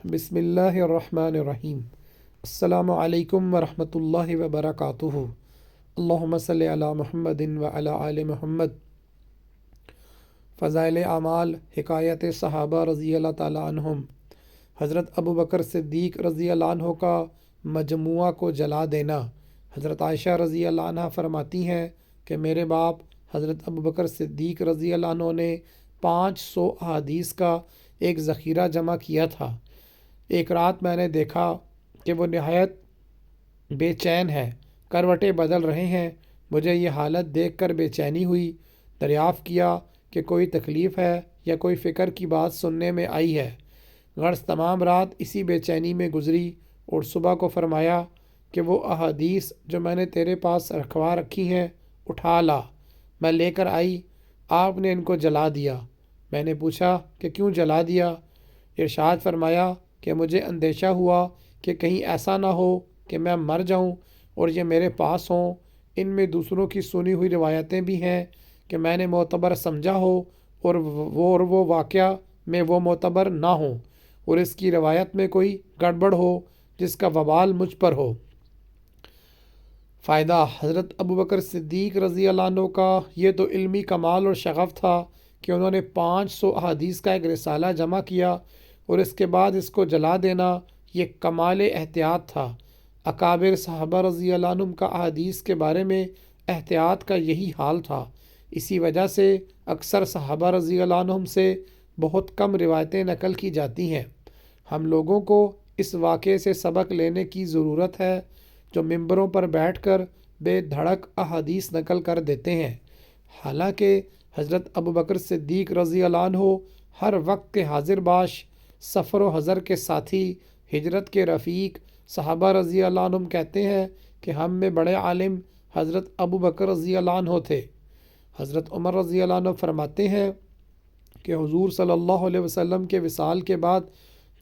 بسم اللہ الرحمن الرحیم۔ السلام علیکم ورحمۃ اللہ وبرکاتہ۔ اللہم صلی علی محمد وعلی آل محمد۔ فضائل اعمال، حکایت صحابہ رضی اللہ تعالیٰ عنہم۔ حضرت ابو بکر صدیق رضی اللہ عنہ کا مجموعہ کو جلا دینا۔ حضرت عائشہ رضی اللہ عنہ فرماتی ہیں کہ میرے باپ حضرت ابو بکر صدیق رضی اللہ عنہ نے 500 احادیث کا ایک ذخیرہ جمع کیا تھا۔ ایک رات میں نے دیکھا کہ وہ نہایت بے چین ہے، کروٹیں بدل رہے ہیں۔ مجھے یہ حالت دیکھ کر بے چینی ہوئی۔ دریافت کیا کہ کوئی تکلیف ہے یا کوئی فکر کی بات سننے میں آئی ہے۔ غرض تمام رات اسی بے چینی میں گزری اور صبح کو فرمایا کہ وہ احادیث جو میں نے تیرے پاس رکھوا رکھی ہیں اٹھا لا۔ میں لے کر آئی، آپ نے ان کو جلا دیا۔ میں نے پوچھا کہ کیوں جلا دیا؟ ارشاد فرمایا کہ مجھے اندیشہ ہوا کہ کہیں ایسا نہ ہو کہ میں مر جاؤں اور یہ میرے پاس ہوں۔ ان میں دوسروں کی سنی ہوئی روایتیں بھی ہیں کہ میں نے معتبر سمجھا ہو اور وہ واقعہ میں وہ معتبر نہ ہوں، اور اس کی روایت میں کوئی گڑبڑ ہو جس کا وبال مجھ پر ہو۔ فائدہ: حضرت ابو بکر صدیق رضی اللہ عنہ کا یہ تو علمی کمال اور شغف تھا کہ انہوں نے 500 احادیث کا ایک رسالہ جمع کیا اور اس کے بعد اس کو جلا دینا یہ کمال احتیاط تھا۔ اکابر صحابہ رضی اللہ عنہم کا احادیث کے بارے میں احتیاط کا یہی حال تھا۔ اسی وجہ سے اکثر صحابہ رضی اللہ عنہم سے بہت کم روایتیں نقل کی جاتی ہیں۔ ہم لوگوں کو اس واقعے سے سبق لینے کی ضرورت ہے جو ممبروں پر بیٹھ کر بے دھڑک احادیث نقل کر دیتے ہیں، حالانکہ حضرت ابو بکر صدیق رضی اللہ عنہ ہر وقت کے حاضر باش، سفر و حضر کے ساتھی، ہجرت کے رفیق صحابہ رضی اللہ عنہم کہتے ہیں کہ ہم میں بڑے عالم حضرت ابو بکر رضی اللہ عنہ تھے۔ حضرت عمر رضی اللہ عنہ فرماتے ہیں کہ حضور صلی اللہ علیہ وسلم کے وصال کے بعد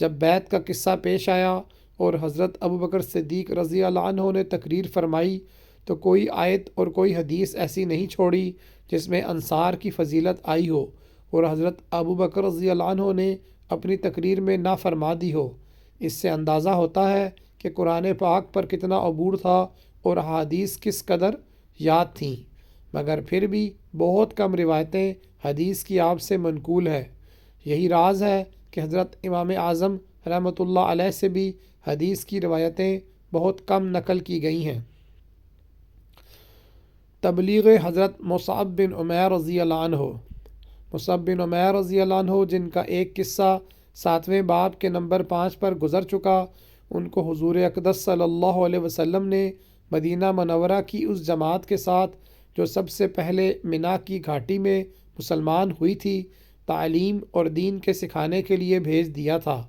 جب بیعت کا قصہ پیش آیا اور حضرت ابو بکر صدیق رضی اللہ عنہ نے تقریر فرمائی تو کوئی آیت اور کوئی حدیث ایسی نہیں چھوڑی جس میں انصار کی فضیلت آئی ہو اور حضرت ابو بکر رضی اللہ عنہ نے اپنی تقریر میں نہ فرما دی ہو۔ اس سے اندازہ ہوتا ہے کہ قرآن پاک پر کتنا عبور تھا اور احادیث کس قدر یاد تھیں، مگر پھر بھی بہت کم روایتیں حدیث کی آپ سے منقول ہے۔ یہی راز ہے کہ حضرت امام اعظم رحمۃ اللہ علیہ سے بھی حدیث کی روایتیں بہت کم نقل کی گئی ہیں۔ تبلیغ حضرت مصعب بن عمیر رضی اللہ عنہ۔ مصعب بن عمیر رضی اللہ عنہ جن کا ایک قصہ 7ویں باب کے نمبر 5 پر گزر چکا، ان کو حضور اقدس صلی اللہ علیہ وسلم نے مدینہ منورہ کی اس جماعت کے ساتھ جو سب سے پہلے منا کی گھاٹی میں مسلمان ہوئی تھی تعلیم اور دین کے سکھانے کے لیے بھیج دیا تھا۔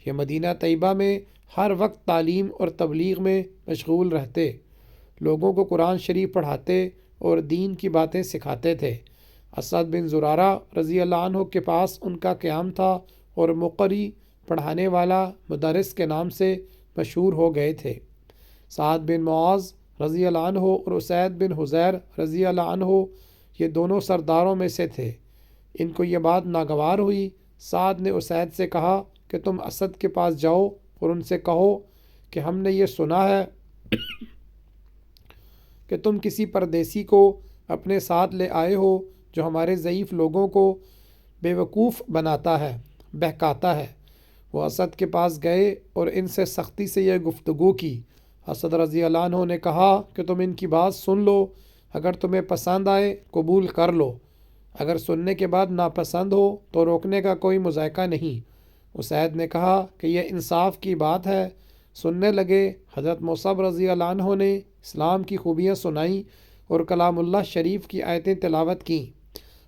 یہ مدینہ طیبہ میں ہر وقت تعلیم اور تبلیغ میں مشغول رہتے، لوگوں کو قرآن شریف پڑھاتے اور دین کی باتیں سکھاتے تھے۔ اسد بن زرارہ رضی اللہ عنہ کے پاس ان کا قیام تھا اور مقری پڑھانے والا مدرس کے نام سے مشہور ہو گئے تھے۔ سعد بن معاذ رضی اللہ عنہ اور اسید بن حضیر رضی اللہ عنہ یہ دونوں سرداروں میں سے تھے۔ ان کو یہ بات ناگوار ہوئی۔ سعد نے اسید سے کہا کہ تم اسد کے پاس جاؤ اور ان سے کہو کہ ہم نے یہ سنا ہے کہ تم کسی پردیسی کو اپنے ساتھ لے آئے ہو جو ہمارے ضعیف لوگوں کو بے وقوف بناتا ہے، بہکاتا ہے۔ وہ اسد کے پاس گئے اور ان سے سختی سے یہ گفتگو کی۔ اسد رضی اللہ عنہ نے کہا کہ تم ان کی بات سن لو، اگر تمہیں پسند آئے قبول کر لو، اگر سننے کے بعد ناپسند ہو تو روکنے کا کوئی مذائقہ نہیں۔ اسید نے کہا کہ یہ انصاف کی بات ہے۔ سننے لگے۔ حضرت مصعب رضی اللہ عنہ نے اسلام کی خوبیاں سنائیں اور کلام اللہ شریف کی آیتیں تلاوت کیں۔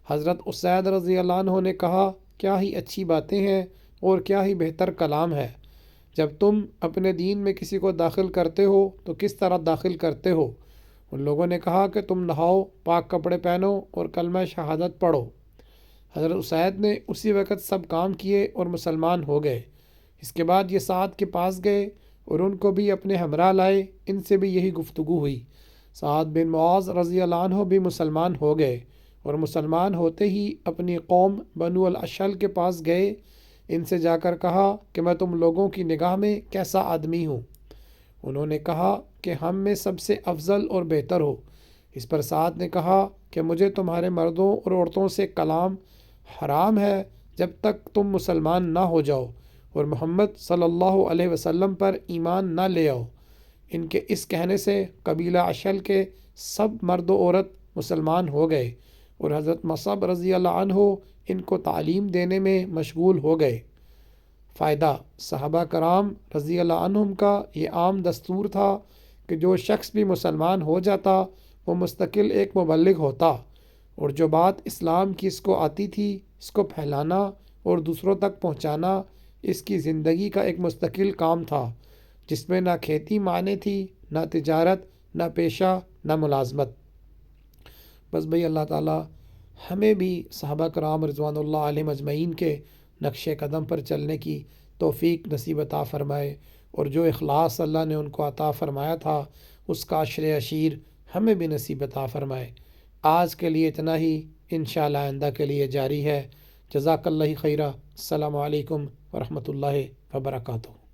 حضرت اسید رضی اللہ عنہ نے کہا کیا ہی اچھی باتیں ہیں اور کیا ہی بہتر کلام ہے۔ جب تم اپنے دین میں کسی کو داخل کرتے ہو تو کس طرح داخل کرتے ہو؟ ان لوگوں نے کہا کہ تم نہاؤ، پاک کپڑے پہنو اور کلمہ شہادت پڑھو۔ حضرت اسید نے اسی وقت سب کام کیے اور مسلمان ہو گئے۔ اس کے بعد یہ سعد کے پاس گئے اور ان کو بھی اپنے ہمراہ لائے۔ ان سے بھی یہی گفتگو ہوئی۔ سعد بن معاذ رضی اللہ عنہ بھی مسلمان ہو گئے اور مسلمان ہوتے ہی اپنی قوم بنو الاشل کے پاس گئے۔ ان سے جا کر کہا کہ میں تم لوگوں کی نگاہ میں کیسا آدمی ہوں؟ انہوں نے کہا کہ ہم میں سب سے افضل اور بہتر ہو۔ اس پر سعد نے کہا کہ مجھے تمہارے مردوں اور عورتوں سے کلام حرام ہے جب تک تم مسلمان نہ ہو جاؤ اور محمد صلی اللہ علیہ وسلم پر ایمان نہ لے آؤ۔ ان کے اس کہنے سے قبیلہ اشل کے سب مرد و عورت مسلمان ہو گئے اور حضرت مصعب رضی اللہ عنہ ان کو تعلیم دینے میں مشغول ہو گئے۔ فائدہ: صحابہ کرام رضی اللہ عنہم کا یہ عام دستور تھا کہ جو شخص بھی مسلمان ہو جاتا وہ مستقل ایک مبلغ ہوتا، اور جو بات اسلام کی اس کو آتی تھی اس کو پھیلانا اور دوسروں تک پہنچانا اس کی زندگی کا ایک مستقل کام تھا، جس میں نہ کھیتی معنی تھی، نہ تجارت، نہ پیشہ، نہ ملازمت۔ بس بھئی اللہ تعالیٰ ہمیں بھی صحابہ کرام رضوان اللہ علیہم اجمعین کے نقش قدم پر چلنے کی توفیق نصیب عطا فرمائے، اور جو اخلاص اللہ نے ان کو عطا فرمایا تھا اس کا عشر عشیر ہمیں بھی نصیب عطا فرمائے۔ آج کے لیے اتنا ہی، انشاءاللہ آئندہ کے لیے جاری ہے۔ جزاک اللہ خیرہ۔ السلام علیکم ورحمۃ اللہ وبرکاتہ۔